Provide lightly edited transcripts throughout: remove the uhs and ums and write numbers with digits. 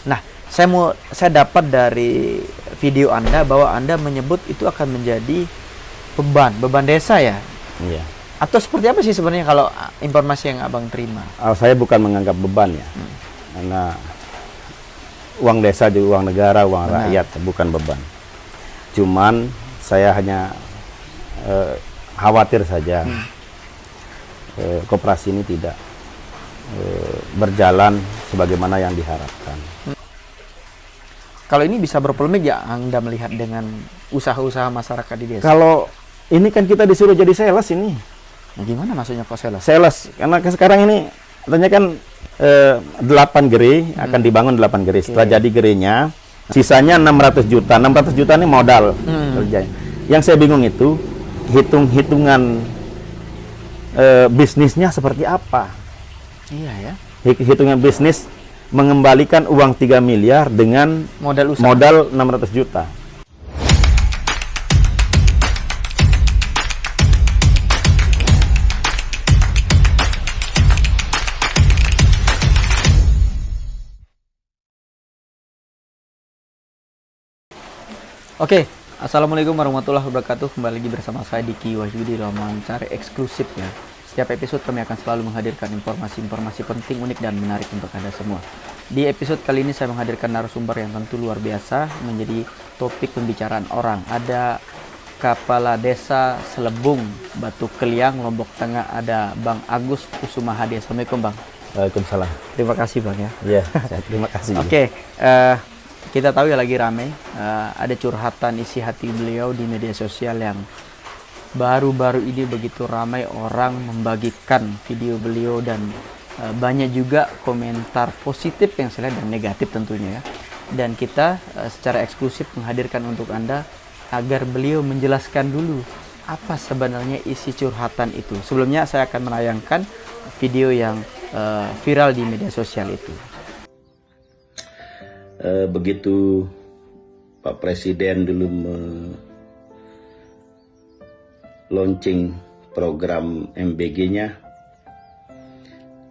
Nah, saya dapat dari video Anda bahwa Anda menyebut itu akan menjadi beban desa ya? Iya. Atau seperti apa sih sebenarnya kalau informasi yang Abang terima? Saya bukan menganggap beban ya, karena uang desa juga uang negara, uang rakyat, bukan beban. Cuman saya hanya khawatir saja koperasi ini tidak berjalan sebagaimana yang diharapkan. Kalau ini bisa berpolemik ya Anda melihat dengan usaha-usaha masyarakat di desa? Kalau ini kan kita disuruh jadi sales ini. Nah, gimana maksudnya kok sales? Sales, karena sekarang ini katanya kan 8 gerai akan dibangun 8 gerai. Setelah jadi gerainya, sisanya 600 juta. 600 juta ini modal kerjanya. Yang saya bingung itu hitung-hitungan bisnisnya seperti apa? Iya ya. Hitungan bisnis mengembalikan uang 3 miliar dengan Modal usaha. modal 600 juta. Oke, assalamualaikum warahmatullahi wabarakatuh. Kembali lagi bersama saya Diki Wahyudi dalam wawancara eksklusif ya. Setiap episode kami akan selalu menghadirkan informasi-informasi penting, unik, dan menarik untuk Anda semua. Di episode kali ini saya menghadirkan narasumber yang tentu luar biasa menjadi topik pembicaraan orang. Ada Kepala Desa Selebung, Batu Keliang, Lombok Tengah, ada Bang Agus Kusuma Hadi. Assalamualaikum Bang. Waalaikumsalam. Terima kasih Bang ya. Iya, terima kasih. Oke, kita tahu ya lagi ramai, ada curhatan isi hati beliau di media sosial yang baru-baru ini begitu ramai orang membagikan video beliau dan banyak juga komentar positif yang saya lihat dan negatif tentunya ya. Dan kita secara eksklusif menghadirkan untuk Anda agar beliau menjelaskan dulu apa sebenarnya isi curhatan itu. Sebelumnya saya akan menayangkan video yang viral di media sosial itu. Begitu Pak Presiden dulu launching program MBG-nya,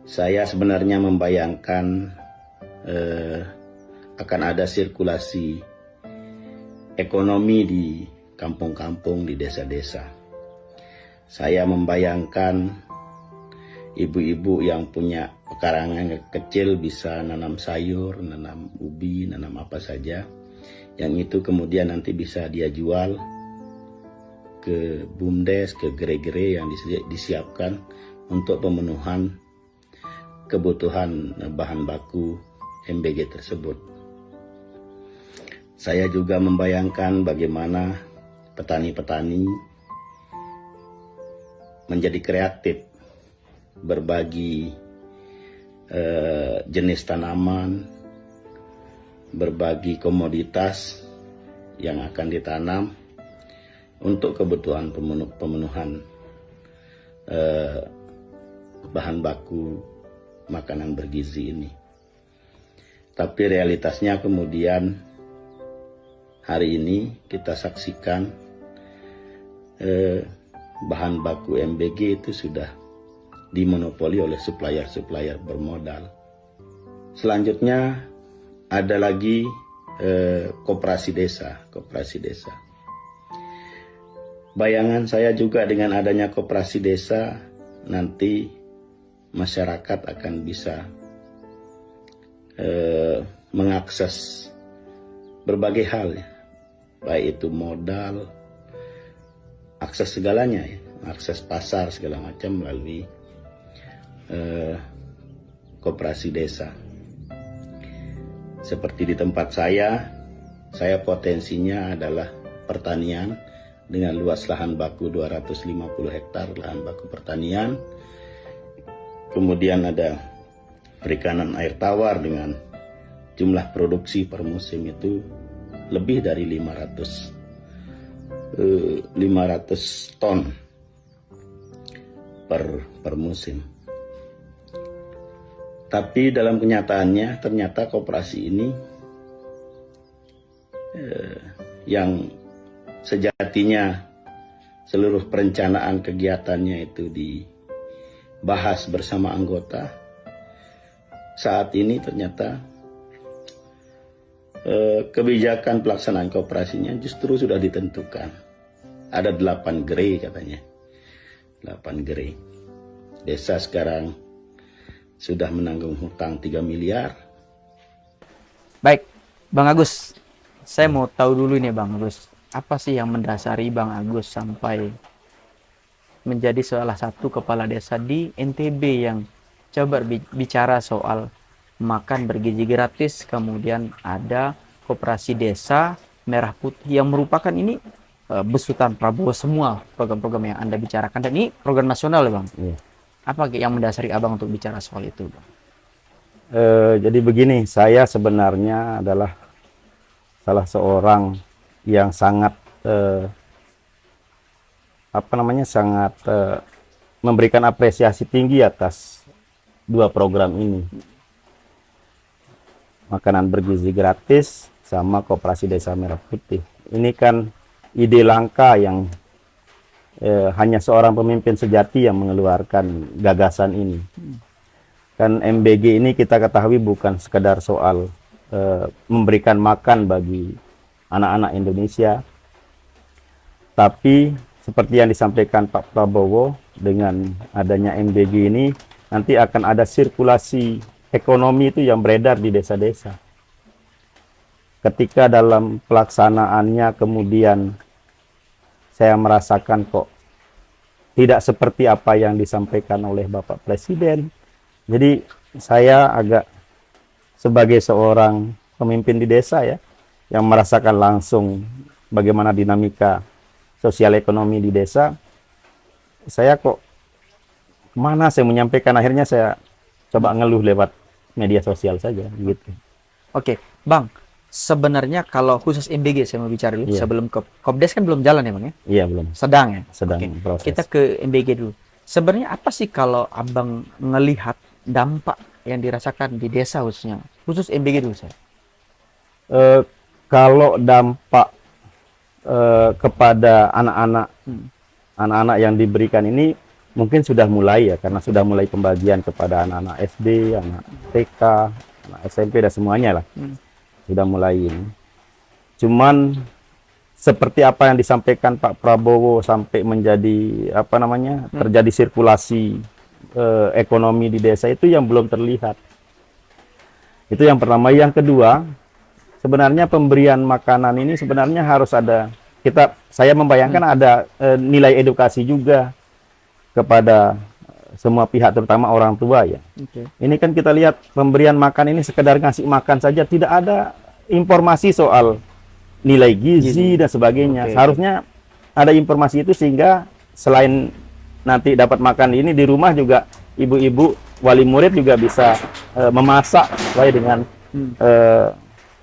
saya sebenarnya membayangkan akan ada sirkulasi ekonomi di kampung-kampung, di desa-desa. Saya membayangkan ibu-ibu yang punya pekarangan kecil bisa nanam sayur, nanam ubi, nanam apa saja. Yang itu kemudian nanti bisa dia jual ke BUMDes, ke gerai-gerai yang disiapkan untuk pemenuhan kebutuhan bahan baku MBG tersebut. Saya juga membayangkan bagaimana petani-petani menjadi kreatif, berbagi jenis tanaman, berbagi komoditas yang akan ditanam untuk kebutuhan pemenuhan bahan baku makanan bergizi ini. Tapi realitasnya kemudian hari ini kita saksikan bahan baku MBG itu sudah dimonopoli oleh supplier-supplier bermodal. Selanjutnya ada lagi koperasi desa. Bayangan saya juga dengan adanya koperasi desa, nanti masyarakat akan bisa mengakses berbagai hal, ya. Baik itu modal, akses segalanya, ya. Akses pasar segala macam melalui koperasi desa. Seperti di tempat saya potensinya adalah pertanian dengan luas lahan baku 250 hektar lahan baku pertanian. Kemudian ada perikanan air tawar dengan jumlah produksi per musim itu lebih dari 500 ton per musim. Tapi dalam kenyataannya ternyata koperasi ini yang sejatinya seluruh perencanaan kegiatannya itu dibahas bersama anggota, saat ini ternyata kebijakan pelaksanaan koperasinya justru sudah ditentukan. Ada 8 gerai katanya. 8 gerai. Desa sekarang sudah menanggung hutang 3 miliar. Baik, Bang Agus. Saya mau tahu dulu nih Bang Agus. Apa sih yang mendasari Bang Agus sampai menjadi salah satu kepala desa di NTB yang coba bicara soal makan bergizi gratis, kemudian ada koperasi desa merah putih yang merupakan ini besutan Prabowo semua program-program yang Anda bicarakan, dan ini program nasional ya Bang. Iya. Apa yang mendasari Abang untuk bicara soal itu Bang? Jadi begini, saya sebenarnya adalah salah seorang yang sangat sangat memberikan apresiasi tinggi atas 2 program ini. Makanan bergizi gratis sama koperasi desa merah putih. Ini kan ide langka yang hanya seorang pemimpin sejati yang mengeluarkan gagasan ini. Kan MBG ini kita ketahui bukan sekedar soal memberikan makan bagi anak-anak Indonesia, tapi seperti yang disampaikan Pak Prabowo, dengan adanya MBG ini nanti akan ada sirkulasi ekonomi itu yang beredar di desa-desa. Ketika dalam pelaksanaannya kemudian saya merasakan kok tidak seperti apa yang disampaikan oleh Bapak Presiden. Jadi saya agak sebagai seorang pemimpin di desa ya, yang merasakan langsung bagaimana dinamika sosial ekonomi di desa, saya kok kemana saya menyampaikan, akhirnya saya coba ngeluh lewat media sosial saja gitu. Oke, Bang. Sebenarnya kalau khusus MBG saya mau bicara dulu, Iya. sebelum ke Kopdes kan belum jalan ya Bang ya? Iya, belum. Sedang ya? Sedang Oke. proses. Kita ke MBG dulu. Sebenarnya apa sih kalau Abang ngelihat dampak yang dirasakan di desa khususnya? Khusus MBG dulu saya. Kalau dampak kepada anak-anak yang diberikan ini mungkin sudah mulai ya, karena sudah mulai pembagian kepada anak-anak SD, anak TK, anak SMP dan semuanya lah. Sudah mulai ini. Cuman seperti apa yang disampaikan Pak Prabowo sampai menjadi terjadi sirkulasi ekonomi di desa itu yang belum terlihat. Itu yang pertama. Yang kedua, sebenarnya pemberian makanan ini sebenarnya harus ada, saya membayangkan ada nilai edukasi juga kepada semua pihak, terutama orang tua ya. Ini kan kita lihat pemberian makan ini sekedar ngasih makan saja, tidak ada informasi soal nilai gizi dan sebagainya. Seharusnya ada informasi itu sehingga selain nanti dapat makan ini di rumah juga, ibu-ibu wali murid juga bisa memasak sesuai dengan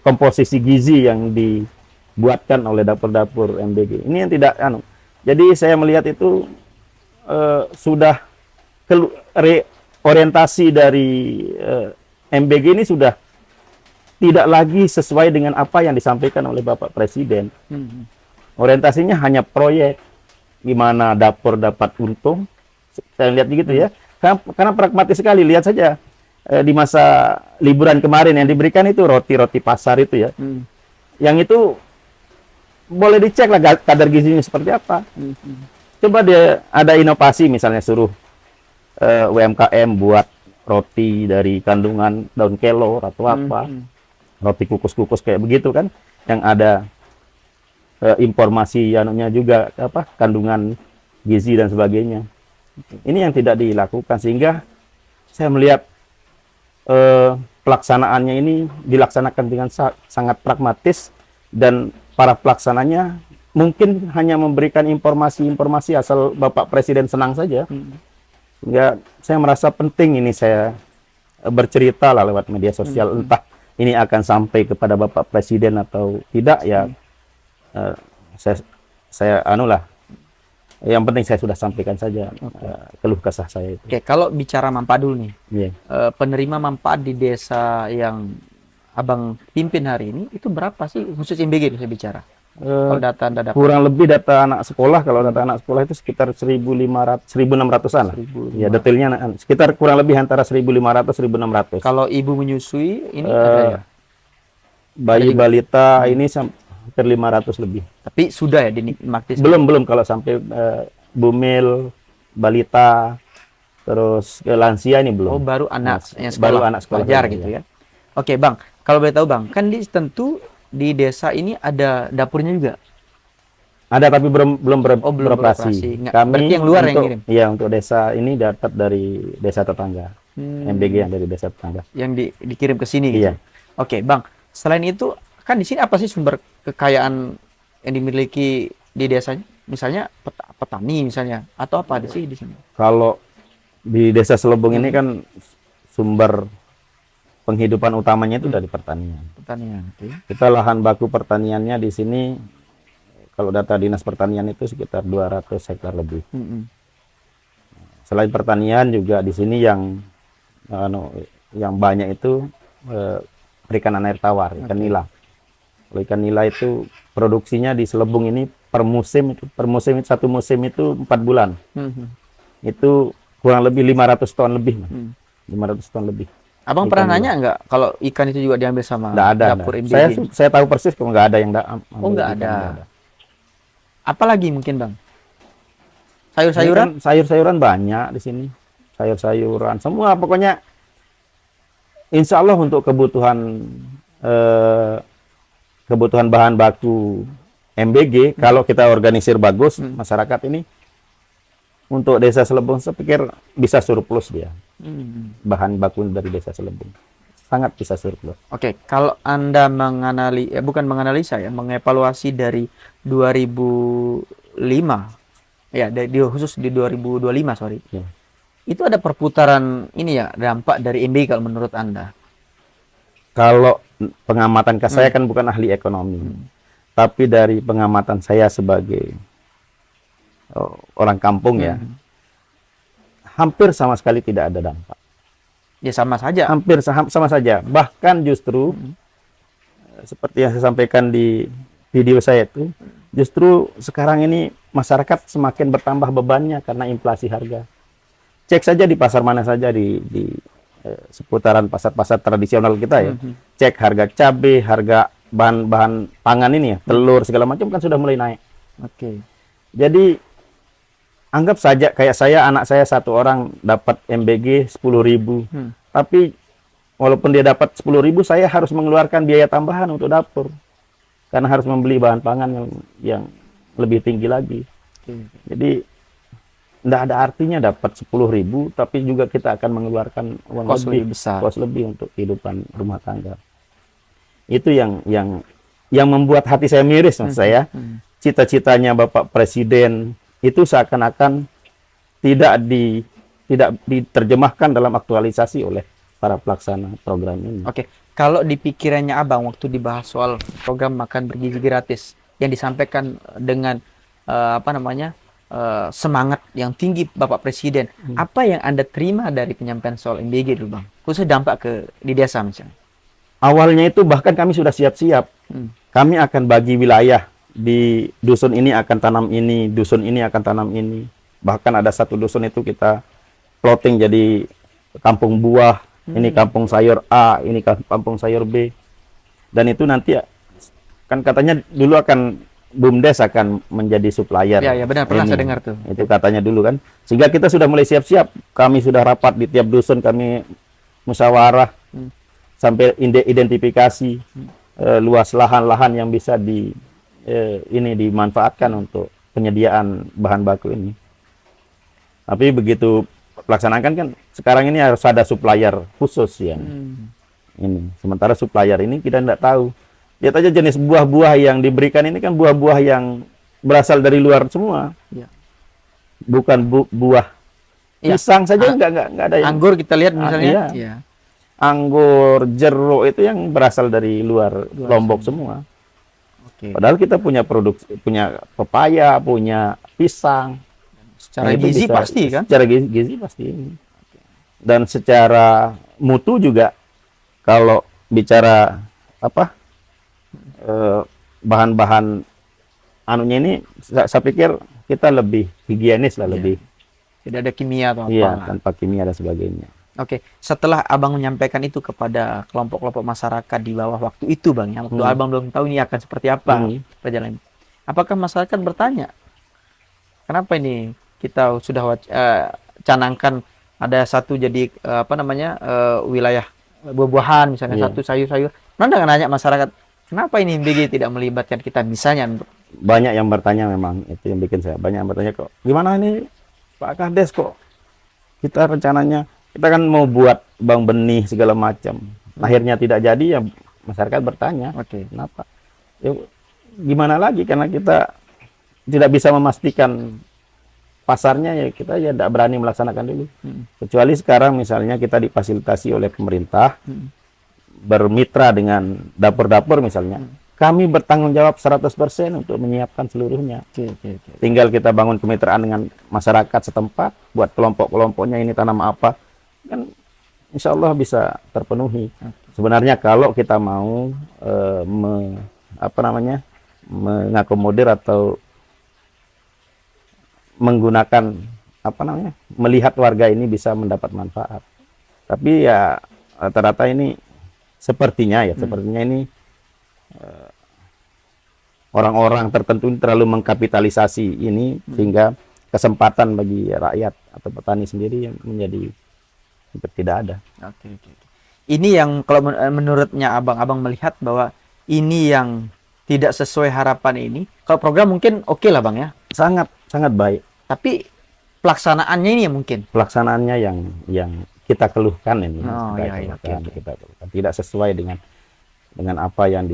komposisi gizi yang dibuatkan oleh dapur-dapur MBG. Ini yang tidak Jadi saya melihat itu sudah orientasi dari MBG ini sudah tidak lagi sesuai dengan apa yang disampaikan oleh Bapak Presiden. Orientasinya hanya proyek, gimana dapur dapat untung. Saya lihat begitu ya. Karena pragmatis sekali. Lihat saja di masa liburan kemarin yang diberikan itu roti-roti pasar itu ya. Yang itu boleh dicek lah kadar gizinya seperti apa. Coba dia ada inovasi, misalnya suruh UMKM buat roti dari kandungan daun kelor atau apa. Roti kukus-kukus kayak begitu kan, yang ada informasi juga kandungan gizi dan sebagainya. Ini yang tidak dilakukan, sehingga saya melihat pelaksanaannya ini dilaksanakan dengan sangat pragmatis, dan para pelaksananya mungkin hanya memberikan informasi-informasi asal Bapak Presiden senang saja. Sehingga saya merasa penting ini saya bercerita lah lewat media sosial, entah ini akan sampai kepada Bapak Presiden atau tidak ya. Saya yang penting saya sudah sampaikan saja keluh kesah saya itu. Oke, kalau bicara manfaat dulu nih, penerima manfaat di desa yang Abang pimpin hari ini itu berapa sih, khusus MBG itu saya bicara? Kalau data Anda dapat. Kurang lebih data anak sekolah, kalau data anak sekolah itu sekitar 1.600-an lah. Ya, detailnya sekitar kurang lebih antara 1.500-1.600. Kalau ibu menyusui ini ada ya? bayi juga? balita ini hampir 500 lebih. Tapi sudah ya dinikmati. Belum kalau sampai bumil, balita, terus ke lansia ini belum. Oh, baru anak Nah, yang baru sekolah, anak sekolah pelajar ya, gitu ya. ya. Oke, Bang. Kalau boleh tahu, Bang, kan tentu di desa ini ada dapurnya juga. Ada tapi belum Oh, belum beroperasi. beroperasi. Kami Berarti yang luar yang untuk ngirim. ya untuk desa ini dapat dari desa tetangga. MBG yang dari desa tetangga. Yang dikirim ke sini gitu. Iya. Oke, Bang. Selain itu, kan di sini apa sih sumber kekayaan yang dimiliki di desanya? Misalnya petani misalnya atau apa ada sih di sini? Kalau di desa Selebung ini kan sumber penghidupan utamanya itu dari pertanian. Pertanian, oke. Kita lahan baku pertaniannya di sini kalau data Dinas Pertanian itu sekitar 200 hektar lebih. Selain pertanian juga di sini yang banyak itu perikanan air tawar, ikan nila. Kalau ikan nila itu produksinya di Selebung ini per musim itu satu musim itu 4 bulan. Itu kurang lebih 500 ton lebih, Mas. 500 ton lebih. Abang Ikan pernah nila. nanya nggak kalau ikan itu juga diambil sama Nggak ada. dapur MBG? Saya tahu persis kalau nggak ada yang Oh, nggak ikan, ada. nggak ada. Apalagi mungkin, Bang? Ini Sayur-sayuran? kan sayur-sayuran banyak di sini. Sayur-sayuran, semua pokoknya insya Allah untuk kebutuhan bahan baku MBG, kalau kita organisir bagus, masyarakat ini untuk desa Selebung saya pikir bisa surplus dia. Bahan baku dari desa Selebung. Sangat bisa surplus. Oke, kalau Anda bukan menganalisa ya, mengevaluasi dari 2005, ya, khusus di 2025, sorry. Ya. Itu ada perputaran ini ya, dampak dari MBG kalau menurut Anda? Kalau pengamatan saya kan bukan ahli ekonomi, tapi dari pengamatan saya sebagai orang kampung ya, hampir sama sekali tidak ada dampak. Ya sama saja. Hampir sama saja. Bahkan justru seperti yang saya sampaikan di video saya itu, justru sekarang ini masyarakat semakin bertambah bebannya karena inflasi harga. Cek saja di pasar mana saja di seputaran pasar-pasar tradisional kita ya. Cek harga cabai, harga bahan-bahan pangan ini ya, telur segala macam kan sudah mulai naik. Oke. Jadi anggap saja kayak anak saya satu orang dapat MBG 10.000. Tapi walaupun dia dapat 10.000, saya harus mengeluarkan biaya tambahan untuk dapur. Karena harus membeli bahan pangan yang lebih tinggi lagi. Jadi tidak ada artinya dapat 10.000, tapi juga kita akan mengeluarkan uang Kos lebih besar. kos lebih untuk kehidupan rumah tangga. Itu yang membuat hati saya miris, maksud saya. Cita-citanya Bapak Presiden itu seakan-akan tidak diterjemahkan dalam aktualisasi oleh para pelaksana program ini. Oke, kalau di pikirannya Abang waktu dibahas soal program makan bergizi gratis yang disampaikan dengan semangat yang tinggi Bapak Presiden, apa yang Anda terima dari penyampaian soal MBG dulu, Bang? Khususnya dampak di desa misalnya. Awalnya itu bahkan kami sudah siap-siap. Kami akan bagi wilayah, di dusun ini akan tanam ini, dusun ini akan tanam ini. Bahkan ada satu dusun itu kita plotting jadi kampung buah, ini kampung sayur A, ini kampung sayur B. Dan itu nanti kan katanya dulu akan BUMDes akan menjadi supplier. Ya, benar, pernah saya dengar tuh. Itu katanya dulu kan. Sehingga kita sudah mulai siap-siap. Kami sudah rapat di tiap dusun, kami musyawarah sampai identifikasi luas lahan-lahan yang bisa dimanfaatkan untuk penyediaan bahan baku ini. Tapi begitu pelaksanaan kan sekarang ini harus ada supplier khusus yang ini. Sementara supplier ini kita tidak tahu. Lihat aja jenis buah-buah yang diberikan ini kan buah-buah yang berasal dari luar semua. Ya. Bukan buah pisang saja nggak ada yang. Anggur kita lihat misalnya. Iya. Anggur, jeruk itu yang berasal dari luar Lombok semua. Oke. Padahal kita punya punya pepaya, punya pisang. Secara gizi pasti kan? Secara gizi pasti. Dan secara mutu juga kalau bicara bahan-bahan anunya ini saya pikir kita lebih higienis lah, lebih tidak ada kimia atau apa. Iya, tanpa kimia dan sebagainya. Oke, setelah abang menyampaikan itu kepada kelompok-kelompok masyarakat di bawah waktu itu bang, ya waktu abang belum tahu ini akan seperti apa perjalanan, apakah masyarakat bertanya, kenapa ini kita sudah canangkan ada satu jadi apa namanya wilayah buah-buahan misalnya satu sayur-sayur, pernah nggak nanya masyarakat kenapa ini BG tidak melibatkan kita misalnya? Banyak yang bertanya, memang itu yang bikin saya banyak yang bertanya, kok gimana ini Pak Kades, kok kita rencananya kita kan mau buat bank benih segala macam, akhirnya tidak jadi, ya masyarakat bertanya, kenapa? Ya, gimana lagi, karena kita tidak bisa memastikan pasarnya, ya kita ya tidak berani melaksanakan dulu. Kecuali sekarang misalnya kita difasilitasi oleh pemerintah, bermitra dengan dapur-dapur misalnya, kami bertanggung jawab 100% untuk menyiapkan seluruhnya. Tinggal kita bangun kemitraan dengan masyarakat setempat, buat kelompok-kelompoknya ini tanam apa, kan insya Allah bisa terpenuhi. Sebenarnya kalau kita mau mengakomodir atau menggunakan melihat warga ini bisa mendapat manfaat. Tapi ya rata-rata ini sepertinya ini orang-orang tertentu terlalu mengkapitalisasi ini, sehingga kesempatan bagi rakyat atau petani sendiri yang menjadi tidak ada. Ini yang kalau menurutnya abang melihat bahwa ini yang tidak sesuai harapan ini. Kalau program mungkin oke lah bang ya. Sangat baik. Tapi pelaksanaannya ini mungkin. Pelaksanaannya yang kita keluhkan ini. Kita keluhkan. Tidak sesuai dengan apa yang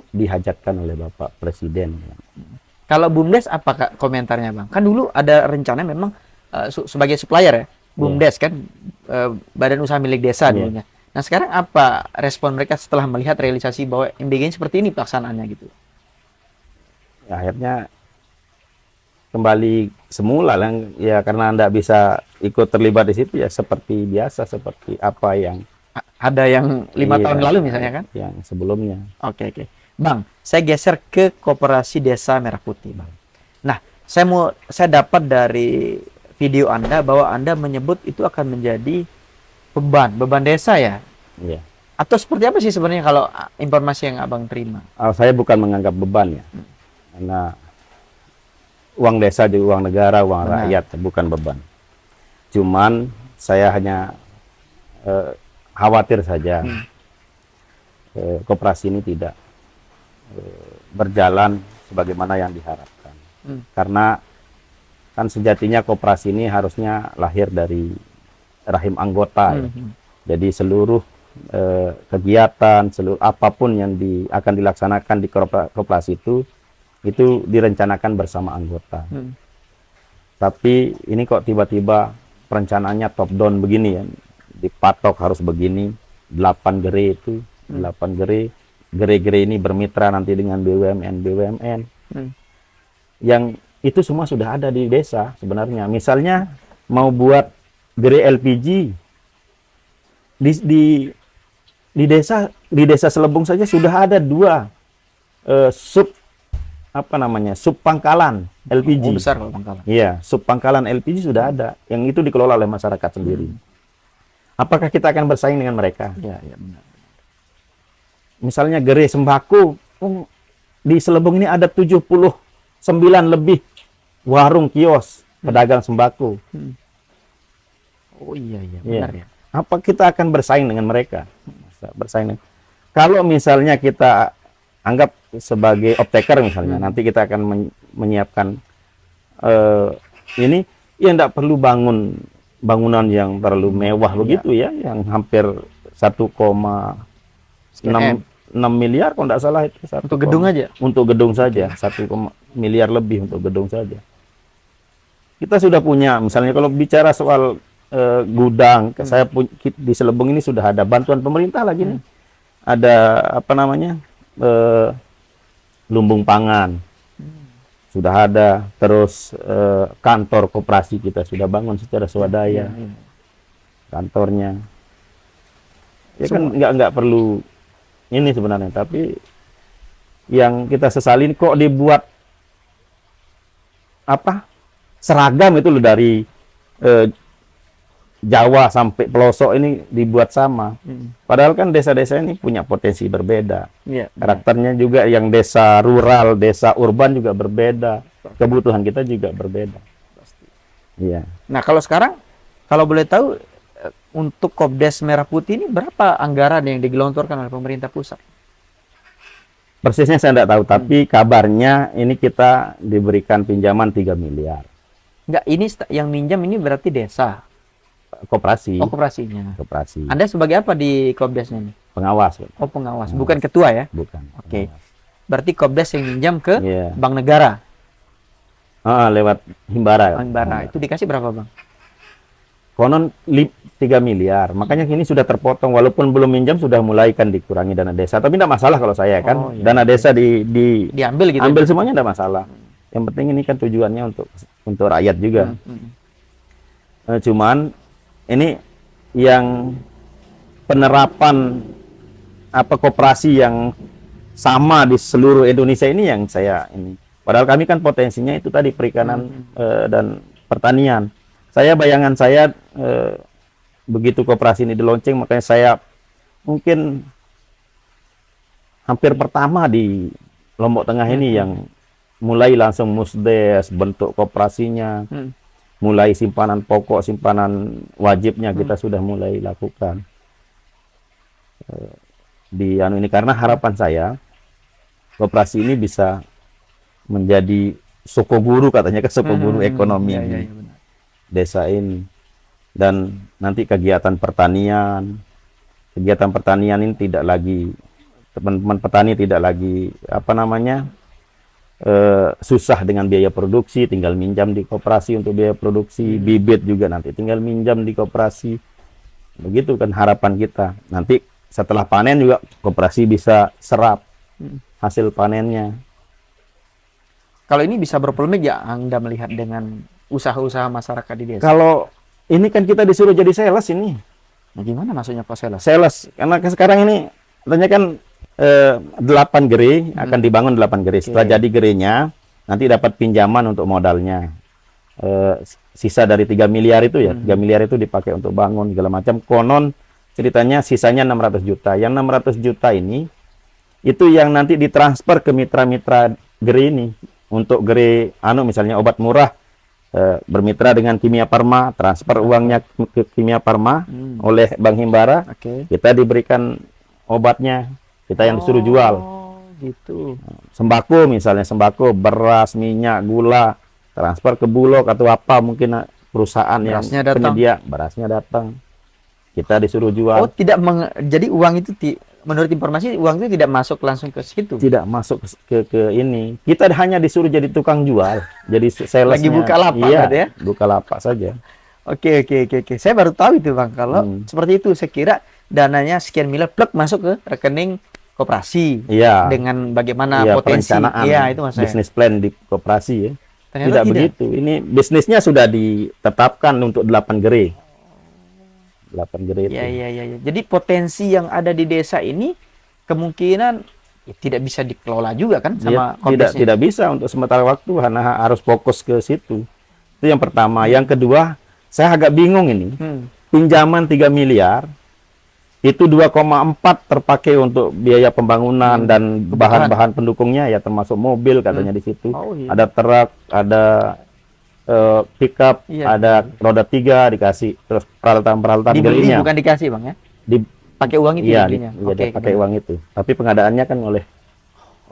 dihajatkan oleh Bapak Presiden. Kalau BUMDes apa komentarnya bang? Kan dulu ada rencana memang sebagai supplier ya. BUMDes kan badan usaha milik desa dulunya. Nah sekarang apa respon mereka setelah melihat realisasi bahwa MBG seperti ini pelaksanaannya gitu? Ya, akhirnya kembali semula lah, ya karena Anda bisa ikut terlibat di situ, ya seperti biasa, seperti apa yang ada yang 5 tahun lalu misalnya kan? Yang sebelumnya. Oke. Bang, saya geser ke Koperasi Desa Merah Putih bang. Nah, saya dapat dari video Anda bahwa Anda menyebut itu akan menjadi beban desa ya? Iya. Atau seperti apa sih sebenarnya kalau informasi yang abang terima? Saya bukan menganggap beban ya, karena uang desa juga uang negara, uang rakyat, bukan beban. Cuman saya hanya khawatir saja koperasi ini tidak berjalan sebagaimana yang diharapkan. Karena kan sejatinya koperasi ini harusnya lahir dari rahim anggota, ya. Jadi seluruh kegiatan, seluruh apapun yang akan dilaksanakan di koperasi itu direncanakan bersama anggota. Tapi ini kok tiba-tiba perencanaannya top down begini ya, dipatok harus begini, 8 gere itu, 8 gere ini bermitra nanti dengan BUMN. Yang itu semua sudah ada di desa sebenarnya. Misalnya mau buat gere LPG di desa Selebung saja sudah ada 2 sub pangkalan LPG. Besar kalau pangkalan. Iya, sub pangkalan LPG sudah ada, yang itu dikelola oleh masyarakat sendiri. Apakah kita akan bersaing dengan mereka? Ya, benar. Misalnya gere sembako, di Selebung ini ada 79 lebih warung kios pedagang sembako. Oh iya, benar ya. Apa kita akan bersaing dengan mereka? Kalau misalnya kita anggap sebagai optaker misalnya, nanti kita akan menyiapkan ini, ya tidak perlu bangunan yang terlalu mewah begitu ya, yang hampir 1,6 miliar kalau tidak salah itu. Untuk gedung aja? Untuk gedung saja, 1 miliar lebih untuk gedung saja. Kita sudah punya, misalnya kalau bicara soal gudang, saya di Selebung ini sudah ada bantuan pemerintah lagi nih. Ada lumbung pangan. Sudah ada, terus kantor koperasi kita sudah bangun secara swadaya. Kantornya. Ya kan nggak perlu ini sebenarnya, tapi yang kita sesalin kok dibuat seragam itu loh dari Jawa sampai pelosok ini dibuat sama. Padahal kan desa-desa ini punya potensi berbeda. Iya. Karakternya juga yang desa rural, desa urban juga berbeda. Kebutuhan kita juga berbeda. Iya. Nah, kalau sekarang, kalau boleh tahu, untuk Kopdes Merah Putih ini berapa anggaran yang digelontorkan oleh pemerintah pusat? Persisnya saya tidak tahu, tapi kabarnya ini kita diberikan pinjaman 3 miliar. Enggak, ini yang minjam ini berarti desa. Koperasi. Oh, koperasinya. Koperasi. Anda sebagai apa di Kopdesnya ini? Pengawas. Oh, pengawas. Bukan ketua ya? Bukan. Oke. Pengawas. Berarti Kopdes yang minjam ke Iya. Bank Negara. Lewat Himbara. Himbara. Itu dikasih berapa, Bang? Konon 3 miliar. Makanya ini sudah terpotong. Walaupun belum minjam, sudah mulai kan dikurangi dana desa. Tapi tidak masalah kalau saya kan. Oh, iya. Dana desa Diambil gitu. ambil semuanya tidak masalah. Yang penting ini kan tujuannya untuk rakyat juga. Cuman ini yang penerapan koperasi yang sama di seluruh Indonesia ini yang saya ini. Padahal kami kan potensinya itu tadi perikanan dan pertanian. Bayangan saya begitu koperasi ini dilonceng, makanya saya mungkin hampir pertama di Lombok Tengah ini yang mulai langsung musdes bentuk koperasinya. Mulai simpanan pokok, simpanan wajibnya kita sudah mulai lakukan di ini, karena harapan saya koperasi ini bisa menjadi sokoguru, katanya ke sokoguru ekonomi desa ini. Dan nanti kegiatan pertanian ini tidak lagi, teman-teman petani tidak lagi susah dengan biaya produksi, tinggal minjam di koperasi untuk biaya produksi. Bibit juga nanti tinggal minjam di koperasi. Begitu kan harapan kita. Nanti setelah panen juga koperasi bisa serap hasil panennya. Kalau ini bisa berpolemik ya Anda melihat dengan usaha-usaha masyarakat di desa? Kalau ini kan kita disuruh jadi sales ini. Nah, gimana maksudnya kok sales? Sales, karena sekarang ini katanya kan 8 gerai akan dibangun 8 gerai. Setelah jadi gerainya nanti dapat pinjaman untuk modalnya. Sisa dari 3 miliar itu ya, 3 miliar itu dipakai untuk bangun segala macam. Konon ceritanya sisanya 600 juta. Yang 600 juta ini itu yang nanti ditransfer ke mitra-mitra gerai ini. Untuk gerai misalnya obat murah, bermitra dengan Kimia Farma, transfer uangnya ke Kimia Farma oleh Bank Himbara. Kita diberikan obatnya. Kita yang disuruh jual. Gitu. Sembako misalnya, sembako, beras, minyak, gula, transfer ke Bulog atau apa mungkin perusahaan Berasnya yang penyedia, berasnya datang. Kita disuruh jual. Oh, jadi uang itu menurut informasi uang itu tidak masuk langsung ke situ. Tidak masuk ke ini. Kita hanya disuruh jadi tukang jual. Jadi salesnya. Lagi buka lapak ya? Buka lapak saja. Oke. Saya baru tahu itu, Bang. Kalau seperti itu, saya kira dananya sekian miliar plek masuk ke rekening koperasi. Iya. Dengan bagaimana potensi. Perencanaan. Iya, itu maksudnya. Bisnis plan di koperasi ya. Ternyata tidak begitu. Ini bisnisnya sudah ditetapkan untuk 8 gerai. 8 gerai itu. Iya. Jadi potensi yang ada di desa ini kemungkinan tidak bisa dikelola juga kan sama Kopdesnya? Tidak bisa untuk sementara waktu, karena harus fokus ke situ. Itu yang pertama. Yang kedua, saya agak bingung ini. Pinjaman 3 miliar itu 2,4 terpakai untuk biaya pembangunan dan bahan-bahan pendukungnya ya, termasuk mobil katanya di situ. Ada truk, ada pickup, ada roda 3 dikasih, terus peralatan-peralatan dibeli, bukan dikasih, Bang ya? Pakai uang itu iya, dibelinya. Pakai uang itu. Tapi pengadaannya kan oleh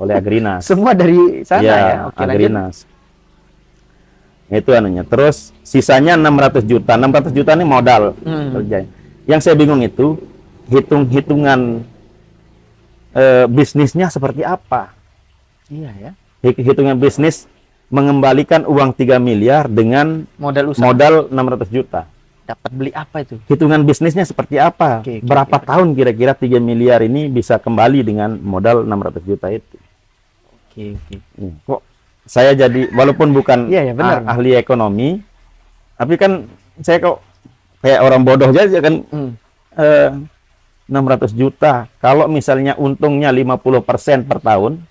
Agrinas. Semua dari sana ya. Agrinas. Itu anunya. Terus sisanya 600 juta. 600 juta ini modal kerjanya. Yang saya bingung itu hitung-hitungan bisnisnya seperti apa. Iya ya. Hitungan bisnis mengembalikan uang 3 miliar dengan modal usaha. Modal 600 juta. Dapat beli apa itu? Hitungan bisnisnya seperti apa? Berapa tahun kira-kira 3 miliar ini bisa kembali dengan modal 600 juta itu? Kok saya jadi, walaupun bukan ahli ekonomi, tapi kan saya kok kayak orang bodoh aja kan. 600 juta. Kalau misalnya untungnya 50% per tahun,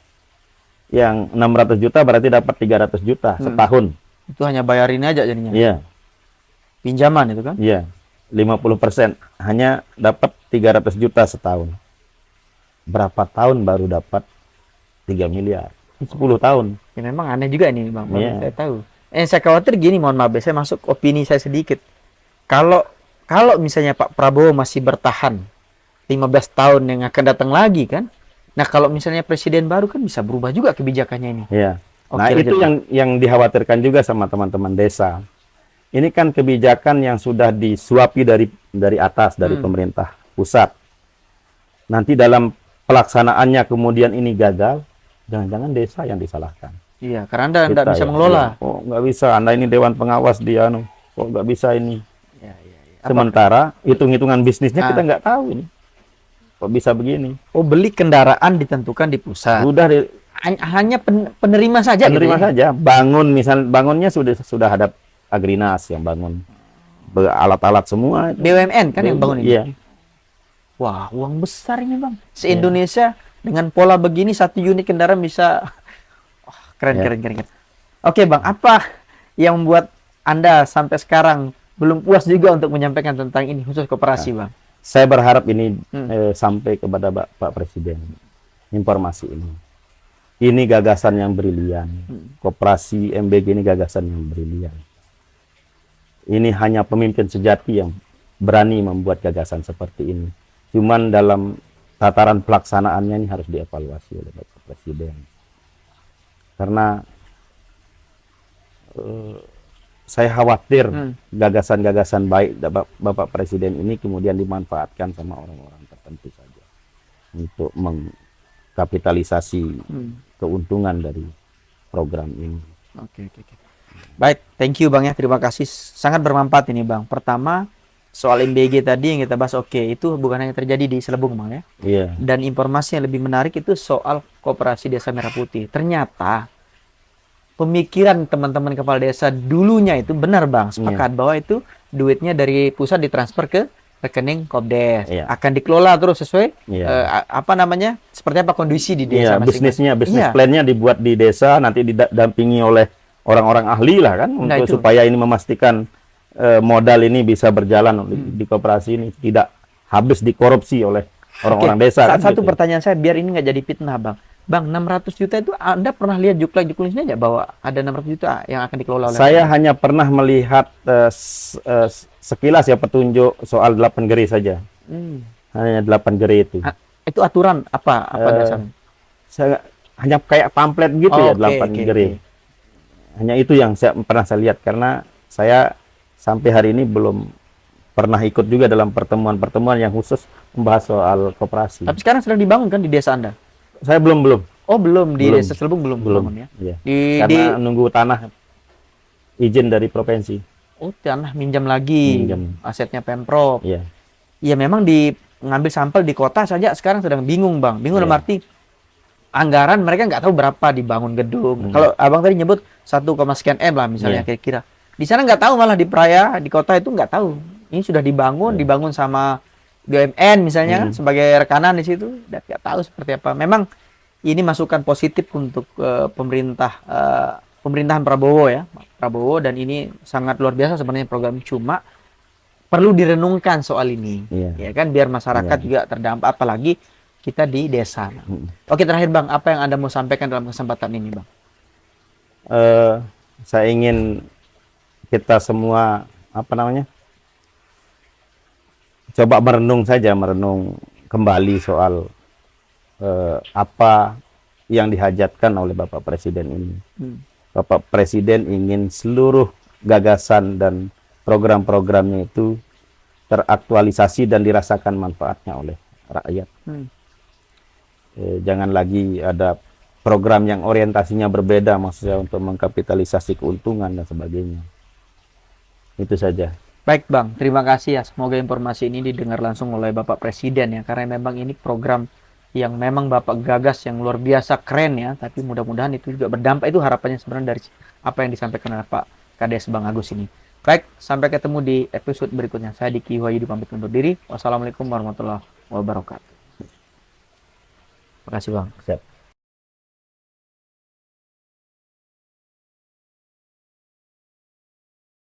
yang 600 juta berarti dapat 300 juta setahun. Itu hanya bayarin aja jadinya. Iya. Pinjaman itu kan? Iya. 50% hanya dapat 300 juta setahun. Berapa tahun baru dapat 3 miliar? 10 tahun. Ya memang aneh juga nih Bang, baru Iya. saya tahu. Saya khawatir gini, mohon maaf, saya masuk opini saya sedikit. Kalau kalau misalnya Pak Prabowo masih bertahan 15 tahun yang akan datang lagi kan. Nah, kalau misalnya presiden baru kan bisa berubah juga kebijakannya ini. Iya. Oke, Nah, lanjut, itu Pak. yang dikhawatirkan juga sama teman-teman desa. Ini kan kebijakan yang sudah disuapi dari atas, dari pemerintah pusat. Nanti dalam pelaksanaannya kemudian ini gagal, jangan-jangan desa yang disalahkan. Iya, karena Anda tidak Kita bisa ya, mengelola. iya. Oh, nggak bisa. Anda ini dewan pengawas dia, kok nggak bisa ini. Ya, ya, ya. Sementara hitung-hitungan bisnisnya Ah. kita nggak tahu ini. Kok bisa begini? Oh, beli kendaraan ditentukan di pusat. Udah Hanya penerima saja gitu penerima ya? saja. Bangunnya sudah ada Agrinas yang bangun. Alat-alat semua. BUMN kan yang bangun ini. Iya. Wah, uang besar ini Bang. Se-Indonesia dengan pola begini 1 unit kendaraan bisa. Wah, keren, Ya. keren, keren, keren. Oke Bang, apa yang membuat Anda sampai sekarang belum puas juga untuk menyampaikan tentang ini khusus koperasi Bang? Saya berharap ini sampai kepada Pak Presiden. Informasi ini. Ini gagasan yang brilian. Koperasi MBG ini gagasan yang brilian. Ini hanya pemimpin sejati yang berani membuat gagasan seperti ini. Cuman dalam tataran pelaksanaannya ini harus dievaluasi oleh Bapak Presiden. Karena saya khawatir gagasan-gagasan baik Bapak Presiden ini kemudian dimanfaatkan sama orang-orang tertentu saja untuk mengkapitalisasi keuntungan dari program ini. Oke, oke, oke. Baik, thank you Bang ya. Terima kasih. Sangat bermanfaat ini Bang. Pertama, soal MBG tadi yang kita bahas, oke, itu bukan hanya terjadi di Selebung Bang ya. Iya. Dan informasi yang lebih menarik itu soal koperasi Desa Merah Putih. Ternyata pemikiran teman-teman kepala desa dulunya itu benar Bang. Sepakat bahwa itu duitnya dari pusat ditransfer ke rekening Kopdes. Iya. Akan dikelola terus sesuai seperti apa kondisi di Iya, desa masing-masing. bisnis Iya. plan-nya dibuat di desa, nanti didampingi oleh orang-orang ahli lah kan, Nah, untuk itu. supaya ini memastikan modal ini bisa berjalan di koperasi ini, tidak habis dikorupsi oleh orang-orang Oke, desa. Kan satu gitu. pertanyaan saya biar ini nggak jadi fitnah Bang. Bang, 600 juta itu Anda pernah lihat juknisnya nggak bahwa ada 600 juta yang akan dikelola oleh Saya hanya pernah melihat sekilas ya petunjuk soal 8 geri saja. Hanya 8 geri itu. Itu aturan apa dasarnya? Saya hanya kayak pamflet gitu Oh, ya, oke, 8 oke, geri. oke. Hanya itu yang pernah saya lihat, karena saya sampai hari ini belum pernah ikut juga dalam pertemuan-pertemuan yang khusus membahas soal koperasi. Tapi sekarang sedang dibangun kan di desa Anda? Saya belum. Oh, belum di Belum. desa Selebung belum dibangun ya. Iya. Di Karena nunggu tanah izin dari provinsi. oh, tanah minjam lagi. Minjam. Asetnya Pemprov. Iya. Ya memang di ngambil sampel di kota saja sekarang sedang bingung Bang. Bingung dalam Iya. arti anggaran mereka nggak tahu berapa dibangun gedung. Kalau Abang tadi nyebut 1, sekian M lah misalnya Iya. kira-kira. Di sana nggak tahu, malah di Praia, di kota itu nggak tahu. Ini sudah dibangun sama BUMN misalnya kan, sebagai rekanan di situ, dan nggak tahu seperti apa. Memang ini masukan positif untuk pemerintahan Prabowo ya, Prabowo, dan ini sangat luar biasa sebenarnya program. Cuma perlu direnungkan soal ini, Iya. ya kan, biar masyarakat juga terdampak, apalagi kita di desa. Oke, terakhir Bang, apa yang Anda mau sampaikan dalam kesempatan ini Bang? Saya ingin kita semua coba merenung kembali soal apa yang dihajatkan oleh Bapak Presiden ini. Bapak Presiden ingin seluruh gagasan dan program-programnya itu teraktualisasi dan dirasakan manfaatnya oleh rakyat. Jangan lagi ada program yang orientasinya berbeda, maksudnya untuk mengkapitalisasi keuntungan dan sebagainya. Itu saja. Baik Bang, terima kasih ya. Semoga informasi ini didengar langsung oleh Bapak Presiden ya, karena memang ini program yang memang Bapak gagas yang luar biasa keren ya, tapi mudah-mudahan itu juga berdampak, itu harapannya sebenarnya dari apa yang disampaikan oleh Pak Kades Bang Agus ini. Baik, sampai ketemu di episode berikutnya. Saya Diki Wahyudi pamit undur diri. Wassalamualaikum warahmatullahi wabarakatuh. Terima kasih Bang. Siap.